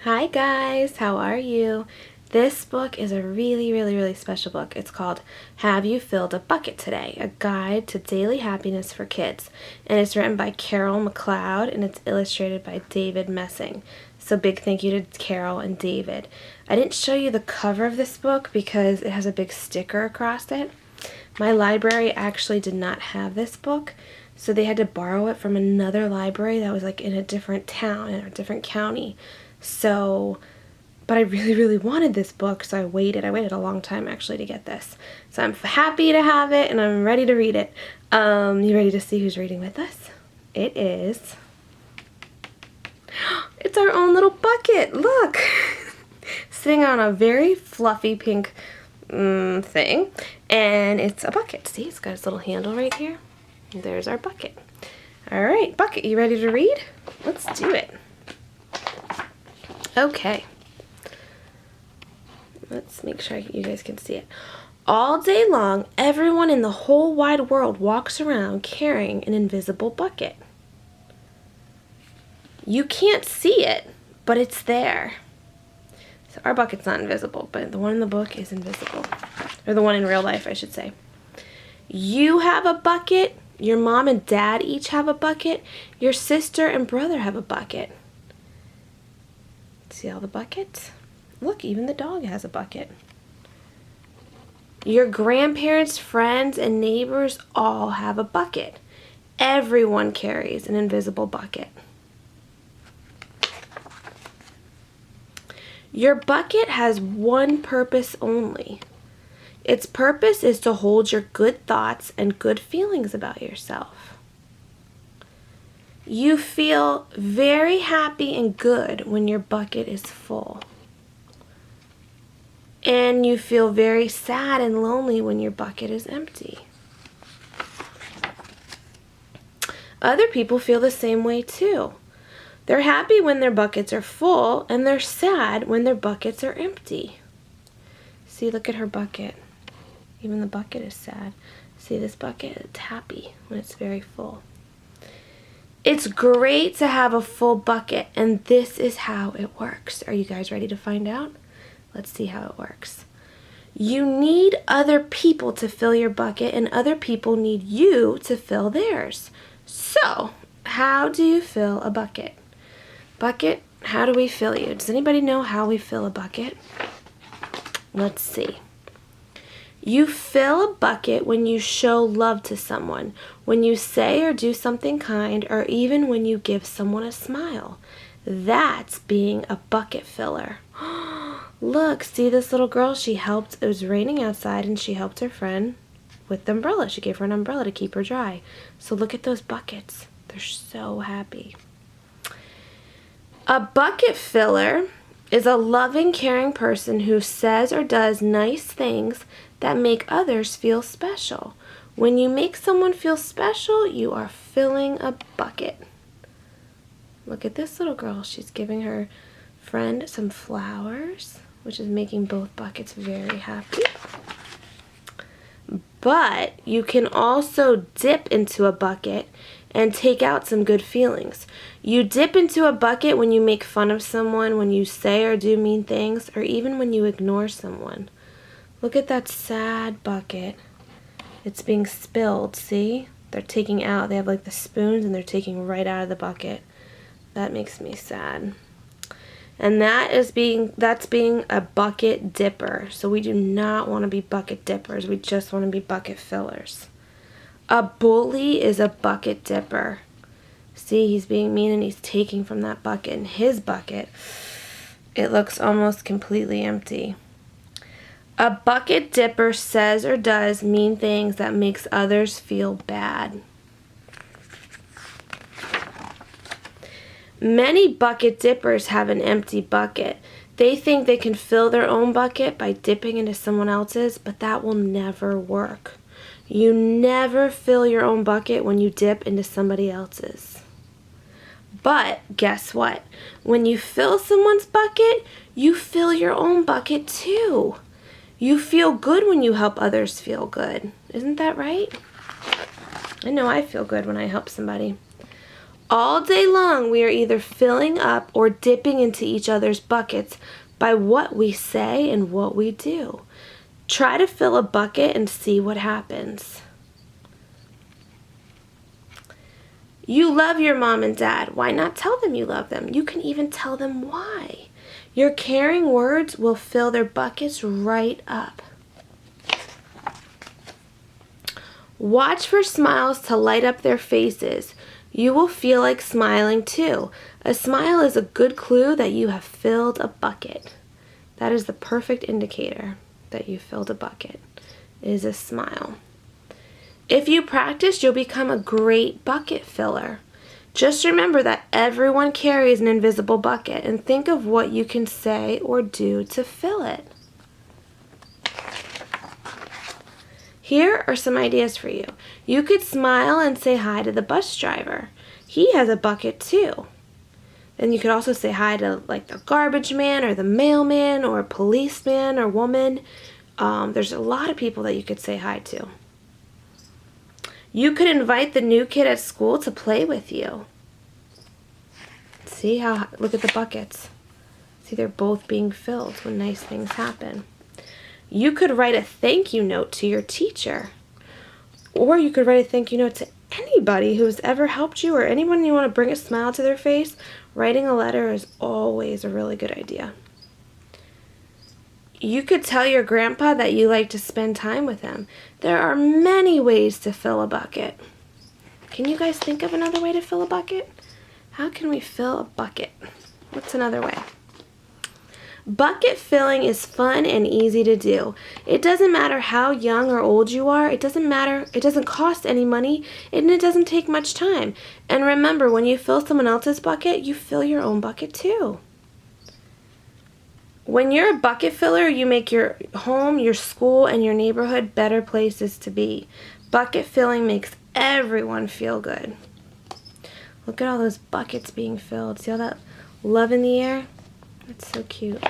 Hi guys, how are you? This book is a really special book. It's called Have You Filled a Bucket Today? A Guide to Daily Happiness for Kids. And it's written by Carol McCloud and it's illustrated by David Messing. So big thank you to Carol and David. I didn't show you the cover of this book because it has a big sticker across it. My library actually did not have this book, so they had to borrow it from another library that was like in a different town, in a different county. So, but I really wanted this book, so I waited a long time actually to get this. So I'm happy to have it and I'm ready to read it. You ready to see who's reading with us? It is, it's our own little bucket, look! Sitting on a very fluffy pink thing, and it's a bucket. See, it's got its little handle right here. There's our bucket. Alright, bucket, you ready to read? Let's do it. Okay. Let's make sure you guys can see it. All day long, everyone in the whole wide world walks around carrying an invisible bucket. You can't see it, but it's there. So our bucket's not invisible, but the one in the book is invisible. Or the one in real life, I should say. You have a bucket. Your mom and dad each have a bucket. Your sister and brother have a bucket. See all the buckets? Look, even the dog has a bucket. Your grandparents, friends, and neighbors all have a bucket. Everyone carries an invisible bucket. Your bucket has one purpose only. Its purpose is to hold your good thoughts and good feelings about yourself. You feel very happy and good when your bucket is full. And you feel very sad and lonely when your bucket is empty. Other people feel the same way too. They're happy when their buckets are full, and they're sad when their buckets are empty. See, look at her bucket. Even the bucket is sad. See this bucket? It's happy when it's very full. It's great to have a full bucket, and this is how it works. Are you guys ready to find out? Let's see how it works. You need other people to fill your bucket, and other people need you to fill theirs. So, how do you fill a bucket? Bucket, how do we fill you? Does anybody know how we fill a bucket? Let's see. You fill a bucket when you show love to someone, when you say or do something kind, or even when you give someone a smile. That's being a bucket filler. Look, see this little girl? She helped, it was raining outside, and she helped her friend with the umbrella. She gave her an umbrella to keep her dry. So look at those buckets. They're so happy. A bucket filler is a loving, caring person who says or does nice things that make others feel special. When you make someone feel special, you are filling a bucket. Look at this little girl. She's giving her friend some flowers, which is making both buckets very happy. But you can also dip into a bucket and take out some good feelings. You dip into a bucket when you make fun of someone, when you say or do mean things, or even when you ignore someone. Look at that sad bucket. It's being spilled, see? They're taking out, they have like the spoons and they're taking right out of the bucket. That makes me sad. And that's being a bucket dipper. So we do not want to be bucket dippers. We just want to be bucket fillers. A bully is a bucket dipper. See, he's being mean and he's taking from that bucket. And his bucket, it looks almost completely empty. A bucket dipper says or does mean things that makes others feel bad. Many bucket dippers have an empty bucket. They think they can fill their own bucket by dipping into someone else's, but that will never work. You never fill your own bucket when you dip into somebody else's. But guess what? When you fill someone's bucket, you fill your own bucket too. You feel good when you help others feel good. Isn't that right? I know I feel good when I help somebody. All day long, we are either filling up or dipping into each other's buckets by what we say and what we do. Try to fill a bucket and see what happens. You love your mom and dad. Why not tell them you love them? You can even tell them why. Your caring words will fill their buckets right up. Watch for smiles to light up their faces. You will feel like smiling too. A smile is a good clue that you have filled a bucket. That is the perfect indicator that you filled a bucket, is a smile. If you practice, you'll become a great bucket filler. Just remember that everyone carries an invisible bucket and think of what you can say or do to fill it. Here are some ideas for you. You could smile and say hi to the bus driver. He has a bucket too. And you could also say hi to like the garbage man or the mailman or policeman or woman. There's a lot of people that you could say hi to. You could invite the new kid at school to play with you. See how, look at the buckets. See, they're both being filled when nice things happen. You could write a thank you note to your teacher. Or you could write a thank you note to anybody who's ever helped you or anyone you want to bring a smile to their face. Writing a letter is always a really good idea. You could tell your grandpa that you like to spend time with him. There are many ways to fill a bucket. Can you guys think of another way to fill a bucket? How can we fill a bucket? What's another way? Bucket filling is fun and easy to do. It doesn't matter how young or old you are. It doesn't matter. It doesn't cost any money, and it doesn't take much time. And remember, when you fill someone else's bucket, you fill your own bucket too. When you're a bucket filler, you make your home, your school, and your neighborhood better places to be. Bucket filling makes everyone feel good. Look at all those buckets being filled. See all that love in the air? That's so cute.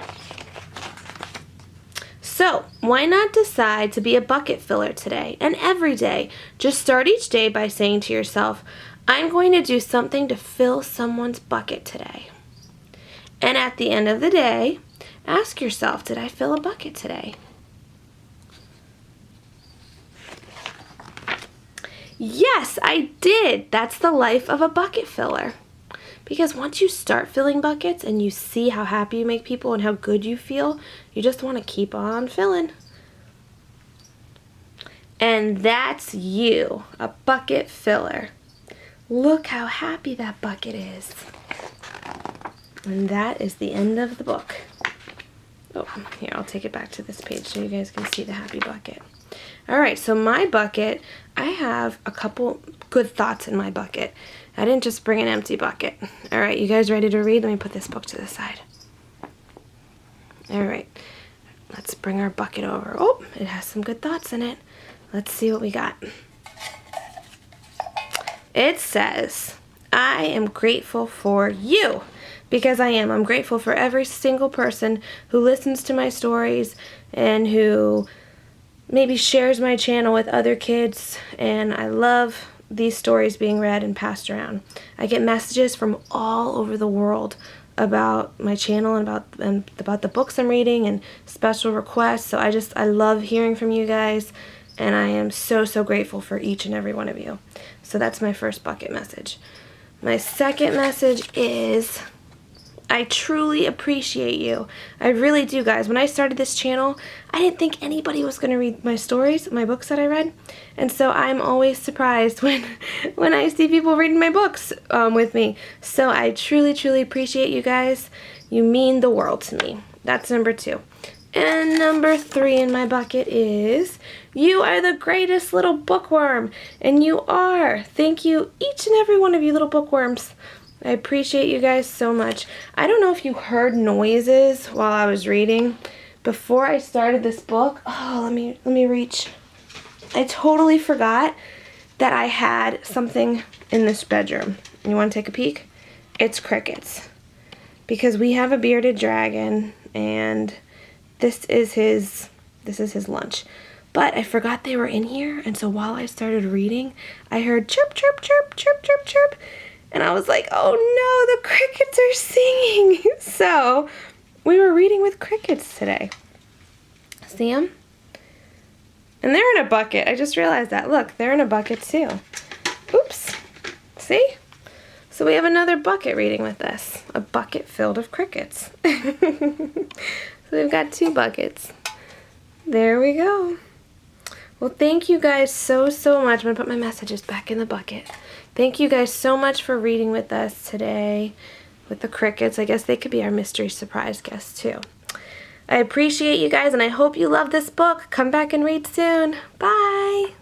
So, why not decide to be a bucket filler today and every day? Just start each day by saying to yourself, I'm going to do something to fill someone's bucket today. And at the end of the day, ask yourself, did I fill a bucket today? Yes, I did. That's the life of a bucket filler. Because once you start filling buckets and you see how happy you make people and how good you feel, you just want to keep on filling. And that's you, a bucket filler. Look how happy that bucket is. And that is the end of the book. Oh, here, I'll take it back to this page so you guys can see the happy bucket. All right, so my bucket, I have a couple good thoughts in my bucket. I didn't just bring an empty bucket. All right, you guys ready to read? Let me put this book to the side. All right, let's bring our bucket over. Oh, it has some good thoughts in it. Let's see what we got. It says, I am grateful for you. Because I am. I'm grateful for every single person who listens to my stories and who maybe shares my channel with other kids. And I love these stories being read and passed around. I get messages from all over the world about my channel and about the books I'm reading and special requests. So I love hearing from you guys. And I am so, so grateful for each and every one of you. So that's my first bucket message. My second message is, I truly appreciate you. I really do, guys. When I started this channel, I didn't think anybody was going to read my stories, my books that I read. And so I'm always surprised when I see people reading my books with me. So I truly, truly appreciate you guys. You mean the world to me. That's number 2. And number 3 in my bucket is, you are the greatest little bookworm. And you are. Thank you, each and every one of you little bookworms. I appreciate you guys so much. I don't know if you heard noises while I was reading. Before I started this book, oh, let me reach. I totally forgot that I had something in this bedroom. You want to take a peek? It's crickets. Because we have a bearded dragon and this is his lunch. But I forgot they were in here, and so while I started reading, I heard chirp, chirp, chirp, chirp, chirp, chirp. And I was like, oh no, the crickets are singing. So we were reading with crickets today. See them? And they're in a bucket. I just realized that. Look, they're in a bucket too. Oops. See? So we have another bucket reading with us. A bucket filled of crickets. So we've got 2 buckets. There we go. Well, thank you guys so much. I'm going to put my messages back in the bucket. Thank you guys so much for reading with us today with the crickets. I guess they could be our mystery surprise guests too. I appreciate you guys, and I hope you love this book. Come back and read soon. Bye!